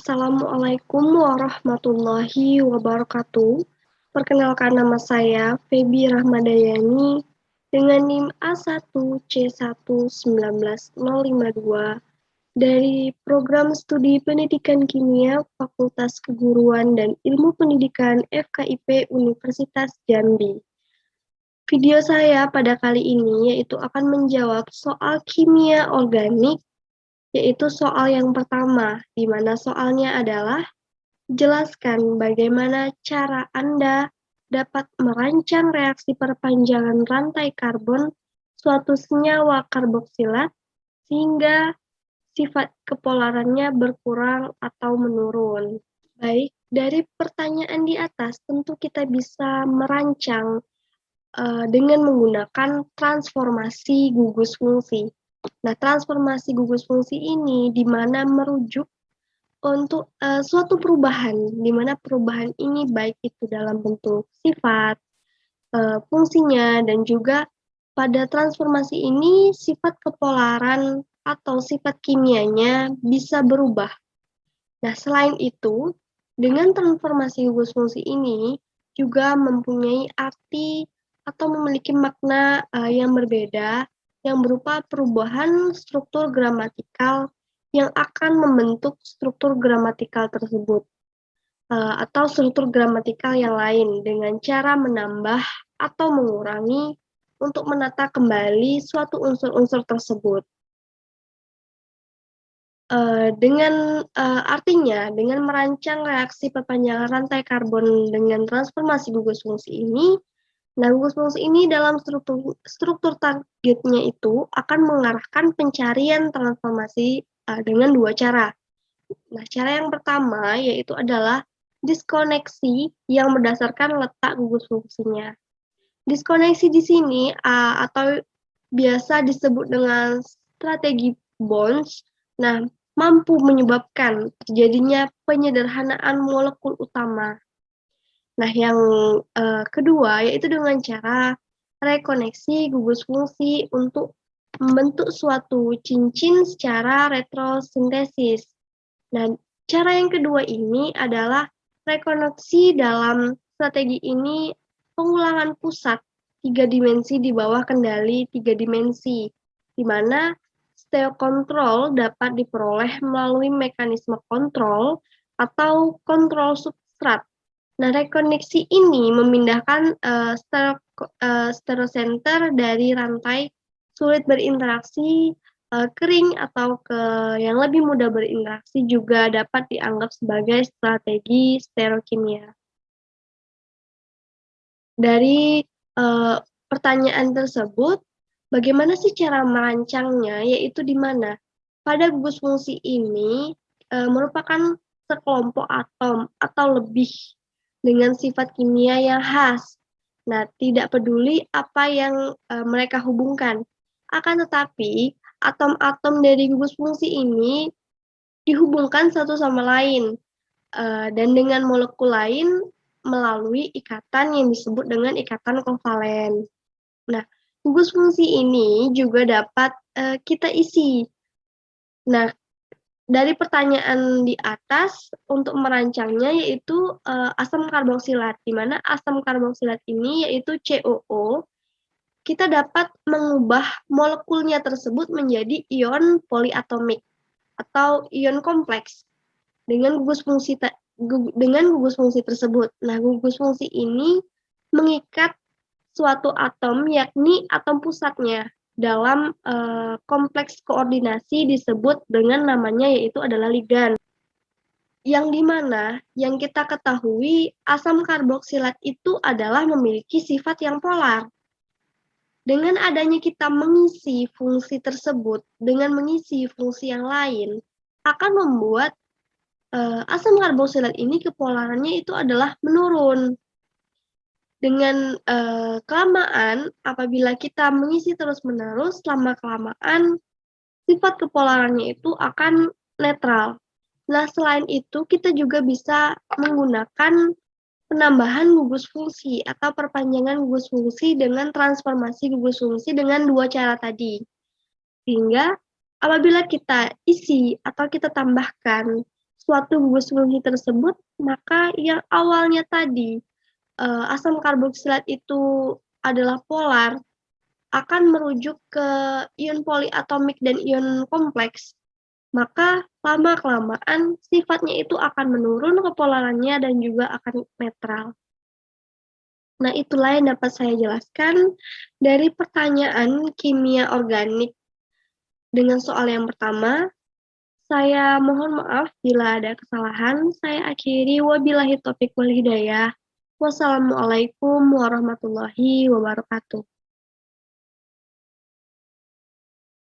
Assalamualaikum warahmatullahi wabarakatuh. Perkenalkan nama saya Feby Rahmadayani dengan NIM A1C11952 dari Program Studi Pendidikan Kimia Fakultas Keguruan dan Ilmu Pendidikan FKIP Universitas Jambi. Video saya pada kali ini yaitu akan menjawab soal kimia organik, yaitu soal yang pertama, di mana soalnya adalah jelaskan bagaimana cara Anda dapat merancang reaksi perpanjangan rantai karbon suatu senyawa karboksilat sehingga sifat kepolarannya berkurang atau menurun. Baik, dari pertanyaan di atas tentu kita bisa merancang dengan menggunakan transformasi gugus fungsi. Nah, transformasi gugus fungsi ini di mana merujuk untuk suatu perubahan, di mana perubahan ini baik itu dalam bentuk sifat, fungsinya, dan juga pada transformasi ini sifat kepolaran atau sifat kimianya bisa berubah. Nah, selain itu, dengan transformasi gugus fungsi ini juga mempunyai arti atau memiliki makna yang berbeda, yang berupa perubahan struktur gramatikal yang akan membentuk struktur gramatikal tersebut atau struktur gramatikal yang lain dengan cara menambah atau mengurangi untuk menata kembali suatu unsur-unsur tersebut. Artinya, dengan merancang reaksi perpanjangan rantai karbon dengan transformasi gugus fungsi ini, nah gugus fungsi ini dalam struktur targetnya itu akan mengarahkan pencarian transformasi dengan dua cara. Nah, cara yang pertama yaitu adalah diskoneksi yang berdasarkan letak gugus fungsinya. Diskoneksi di sini atau biasa disebut dengan strategi bonds, nah mampu menyebabkan terjadinya penyederhanaan molekul utama. Nah, yang kedua yaitu dengan cara rekoneksi gugus fungsi untuk membentuk suatu cincin secara retrosintesis. Nah, cara yang kedua ini adalah rekoneksi. Dalam strategi ini pengulangan pusat 3 dimensi di bawah kendali 3 dimensi, di mana stereokontrol dapat diperoleh melalui mekanisme kontrol atau kontrol substrat. Nah, rekoneksi ini memindahkan stereocenter dari rantai sulit berinteraksi kering atau ke yang lebih mudah berinteraksi juga dapat dianggap sebagai strategi stereokimia. Dari pertanyaan tersebut, bagaimana sih cara merancangnya? Yaitu di mana pada gugus fungsi ini merupakan sekelompok atom atau lebih dengan sifat kimia yang khas. Nah, tidak peduli apa yang mereka hubungkan. Akan tetapi, atom-atom dari gugus fungsi ini dihubungkan satu sama lain dan dengan molekul lain melalui ikatan yang disebut dengan ikatan kovalen. Nah, gugus fungsi ini juga dapat kita isi. Nah, dari pertanyaan di atas untuk merancangnya yaitu asam karboksilat, di mana asam karboksilat ini yaitu COO, kita dapat mengubah molekulnya tersebut menjadi ion poliatomik atau ion kompleks dengan gugus fungsi tersebut. Nah, gugus fungsi ini mengikat suatu atom yakni atom pusatnya dalam kompleks koordinasi disebut dengan namanya yaitu adalah ligan. Yang dimana yang kita ketahui asam karboksilat itu adalah memiliki sifat yang polar. Dengan adanya kita mengisi fungsi tersebut dengan mengisi fungsi yang lain akan membuat asam karboksilat ini kepolarannya itu adalah menurun. Dengan kelamaan, apabila kita mengisi terus-menerus, lama-kelamaan sifat kepolarannya itu akan netral. Nah, selain itu, kita juga bisa menggunakan penambahan gugus fungsi atau perpanjangan gugus fungsi dengan transformasi gugus fungsi dengan dua cara tadi. Sehingga apabila kita isi atau kita tambahkan suatu gugus fungsi tersebut, maka yang awalnya tadi asam karboksilat itu adalah polar, akan merujuk ke ion poliatomik dan ion kompleks, maka lama-kelamaan sifatnya itu akan menurun kepolarannya dan juga akan netral. Nah, itulah yang dapat saya jelaskan dari pertanyaan kimia organik dengan soal yang pertama. Saya mohon maaf bila ada kesalahan. Saya akhiri, wabillahi taufiq wal hidayah. Wassalamualaikum warahmatullahi wabarakatuh.